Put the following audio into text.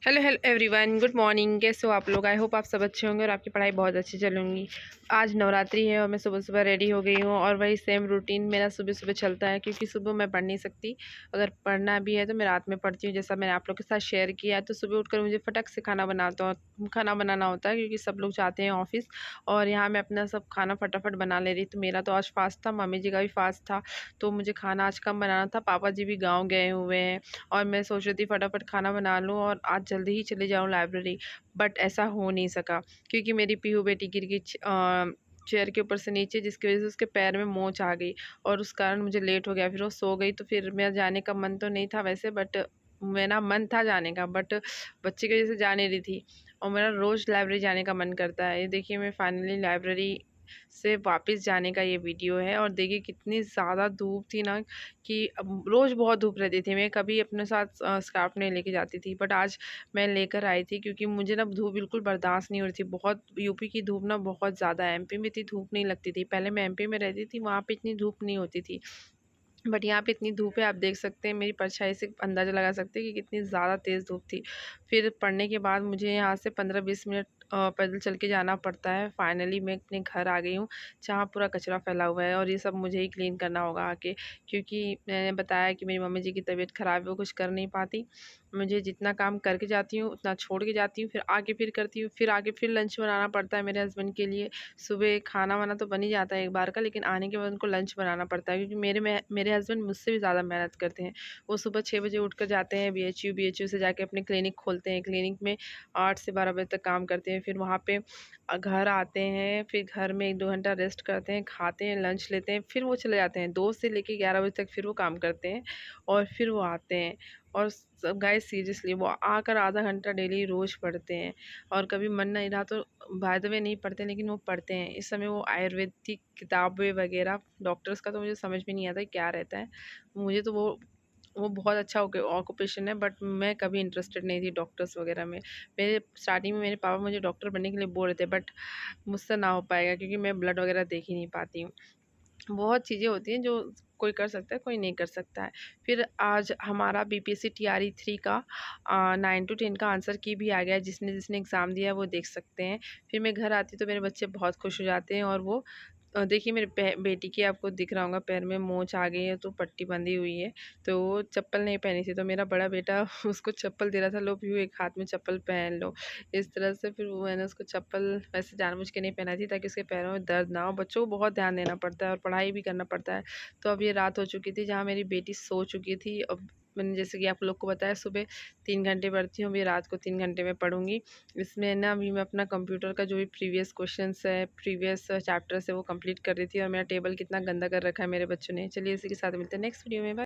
Hello hello everyone, good morning. कैसे हो आप लोग? आई होप आप सब अच्छे होंगे और आपकी पढ़ाई बहुत अच्छी चलूँगी। आज नवरात्रि है और मैं सुबह सुबह रेडी हो गई हूँ और वही सेम रूटीन मेरा सुबह सुबह चलता है, क्योंकि सुबह मैं पढ़ नहीं सकती। अगर पढ़ना भी है तो मैं रात में पढ़ती हूँ, जैसा मैंने आप लोग के साथ शेयर किया है। तो सुबह उठकर मुझे फटक से खाना बनाना होता है, क्योंकि सब लोग जाते हैं ऑफिस और यहाँ मैं अपना सब खाना फटाफट बना ले रही। तो मेरा तो आज फास्ट था, मम्मी जी का भी फास्ट था, तो मुझे खाना आज कम बनाना था। पापा जी भी गाँव गए हुए हैं और मैं सोच रही थी फटाफट खाना बना लूँ और आज जल्दी ही चले जाऊँ लाइब्रेरी। बट ऐसा हो नहीं सका, क्योंकि मेरी पीहू बेटी गिर गई चेयर के ऊपर से नीचे, जिसकी वजह से उसके पैर में मोच आ गई और उस कारण मुझे लेट हो गया। फिर वो सो गई, तो फिर मेरा जाने का मन तो नहीं था वैसे, बट मेरा मन था जाने का, बट बच्चे की वजह से जा नहीं रही थी। और मेरा रोज़ लाइब्रेरी जाने का मन करता है। ये देखिए, मैं फाइनली लाइब्रेरी से वापस जाने का ये वीडियो है। और देखिए कितनी ज़्यादा धूप थी ना, कि रोज़ बहुत धूप रहती थी। मैं कभी अपने साथ स्कार्फ नहीं लेके जाती थी, बट आज मैं लेकर आई थी, क्योंकि मुझे ना धूप बिल्कुल बर्दाश्त नहीं हो रही थी। बहुत यूपी की धूप ना बहुत ज़्यादा है, एमपी में इतनी धूप नहीं लगती थी। पहले मैं एमपी में रहती थी, वहाँ पे इतनी धूप नहीं होती थी, बट यहाँ पे इतनी धूप है। आप देख सकते हैं, मेरी परछाई से अंदाज़ा लगा सकते हैं कि कितनी ज़्यादा तेज़ धूप थी। फिर पढ़ने के बाद मुझे यहाँ से 15-20 मिनट पैदल चल के जाना पड़ता है। फाइनली मैं अपने घर आ गई हूँ, जहाँ पूरा कचरा फैला हुआ है और ये सब मुझे ही क्लीन करना होगा आके, क्योंकि मैंने बताया कि मेरी मम्मी जी की तबीयत ख़राब है, वो कुछ कर नहीं पाती। मुझे जितना काम करके जाती हूँ उतना छोड़ के जाती हूँ, फिर आके फिर करती हूँ, फिर आके फिर लंच बनाना पड़ता है मेरे हस्बैंड के लिए। सुबह खाना वाना तो बन ही जाता है एक बार का, लेकिन आने के बाद उनको लंच बनाना पड़ता है, क्योंकि मेरे हस्बैंड मुझसे भी ज़्यादा मेहनत करते हैं। वो सुबह 6 बजे उठकर जाते हैं बीएचयू से जाके अपनी क्लिनिक खोलते हैं। क्लिनिक में 8 से 12 बजे तक काम करते हैं। फिर वहाँ पे घर आते हैं, फिर घर में 1-2 घंटा रेस्ट करते हैं, खाते हैं, लंच लेते हैं, फिर वो चले जाते हैं। 2 से लेके 11 बजे तक फिर वो काम करते हैं और फिर वो आते हैं। और गाइस सीरियसली वो आकर आधा घंटा डेली रोज़ पढ़ते हैं। और कभी मन नहीं रहा तो बाय द वे नहीं पढ़ते, लेकिन वो पढ़ते हैं। इस समय वो आयुर्वेदिक किताबें वगैरह, डॉक्टर्स का तो मुझे समझ में नहीं आता क्या रहता है। मुझे तो वो बहुत अच्छा ऑक्यूपेशन है, बट मैं कभी इंटरेस्टेड नहीं थी डॉक्टर्स वगैरह में। मेरे स्टार्टिंग में मेरे पापा मुझे डॉक्टर बनने के लिए बोल रहे थे, बट मुझसे ना हो पाएगा, क्योंकि मैं ब्लड वगैरह देख ही नहीं पाती हूँ। बहुत चीज़ें होती हैं जो कोई कर सकता है, कोई नहीं कर सकता है। फिर आज हमारा बीपीएससी टीआरई 3 का 9 टू 10 का आंसर की भी आ गया है। जिसने जिसने एग्ज़ाम दिया है वो देख सकते हैं। फिर मैं घर आती तो मेरे बच्चे बहुत खुश हो जाते हैं। और वो देखिए, मेरे बेटी के आपको दिख रहा होगा पैर में मोच आ गई है, तो पट्टी बंधी हुई है। तो वो चप्पल नहीं पहनी थी, तो मेरा बड़ा बेटा उसको चप्पल दे रहा था, लो पीहू एक हाथ में चप्पल पहन लो, इस तरह से। फिर वो मैंने उसको चप्पल वैसे जानबूझ के नहीं पहनाई थी, ताकि उसके पैरों में दर्द ना हो। बच्चों को बहुत ध्यान देना पड़ता है और पढ़ाई भी करना पड़ता है। तो अब ये रात हो चुकी थी, जहाँ मेरी बेटी सो चुकी थी। अब मैंने जैसे कि आप लोग को बताया, सुबह 3 घंटे पढ़ती हूँ, अभी रात को 3 घंटे में पढ़ूंगी। इसमें ना अभी मैं अपना कंप्यूटर का जो भी प्रीवियस क्वेश्चंस है, प्रीवियस चैप्टर्स है, वो कंप्लीट कर रही थी। और मेरा टेबल कितना गंदा कर रखा है मेरे बच्चों ने। चलिए इसी के साथ मिलते हैं नेक्स्ट वीडियो में। बाय।